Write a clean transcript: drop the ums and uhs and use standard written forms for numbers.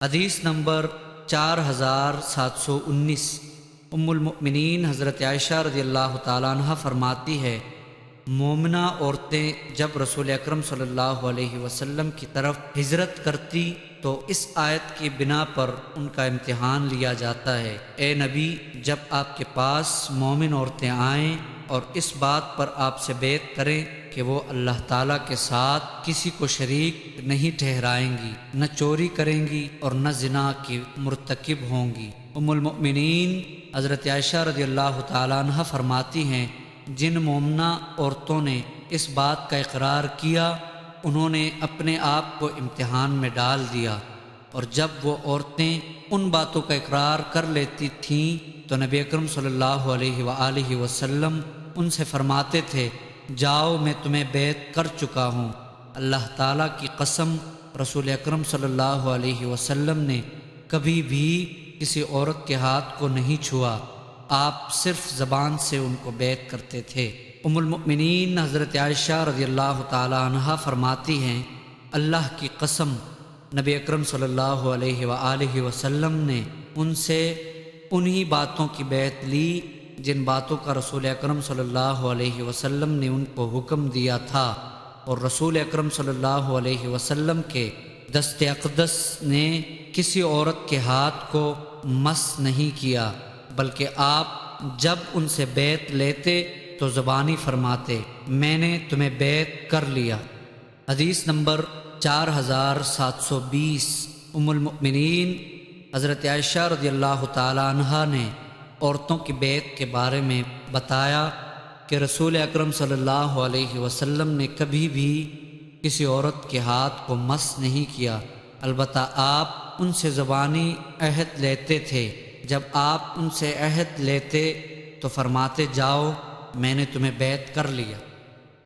حدیث نمبر 4719 ام المؤمنین حضرت عائشہ رضی اللہ تعالیٰ عنہ فرماتی ہے، مومنہ عورتیں جب رسول اکرم صلی اللہ علیہ وسلم کی طرف ہجرت کرتی تو اس آیت کی بنا پر ان کا امتحان لیا جاتا ہے، اے نبی جب آپ کے پاس مومن عورتیں آئیں اور اس بات پر آپ سے بیعت کریں کہ وہ اللہ تعالیٰ کے ساتھ کسی کو شریک نہیں ٹھہرائیں گی، نہ چوری کریں گی اور نہ زنا کی مرتکب ہوں گی۔ ام المؤمنین حضرت عائشہ رضی اللہ تعالیٰ عنہ فرماتی ہیں، جن مومنہ عورتوں نے اس بات کا اقرار کیا انہوں نے اپنے آپ کو امتحان میں ڈال دیا، اور جب وہ عورتیں ان باتوں کا اقرار کر لیتی تھیں تو نبی اکرم صلی اللہ علیہ وآلہ وسلم ان سے فرماتے تھے، جاؤ میں تمہیں بیعت کر چکا ہوں۔ اللہ تعالیٰ کی قسم رسول اکرم صلی اللہ علیہ وسلم نے کبھی بھی کسی عورت کے ہاتھ کو نہیں چھوا، آپ صرف زبان سے ان کو بیعت کرتے تھے۔ ام المؤمنین حضرت عائشہ رضی اللہ تعالیٰ عنہ فرماتی ہیں، اللہ کی قسم نبی اکرم صلی اللہ علیہ وآلہ وسلم نے ان سے انہی باتوں کی بیعت لی جن باتوں کا رسول اکرم صلی اللہ علیہ وسلم نے ان کو حکم دیا تھا، اور رسول اکرم صلی اللہ علیہ وسلم کے دست اقدس نے کسی عورت کے ہاتھ کو مس نہیں کیا، بلکہ آپ جب ان سے بیعت لیتے تو زبانی فرماتے، میں نے تمہیں بیعت کر لیا۔ حدیث نمبر 4720 ام المؤمنین حضرت عائشہ رضی اللہ تعالیٰ عنہ نے عورتوں کی بیعت کے بارے میں بتایا کہ رسول اکرم صلی اللہ علیہ وسلم نے کبھی بھی کسی عورت کے ہاتھ کو مس نہیں کیا، البتہ آپ ان سے زبانی عہد لیتے تھے۔ جب آپ ان سے عہد لیتے تو فرماتے، جاؤ میں نے تمہیں بیعت کر لیا۔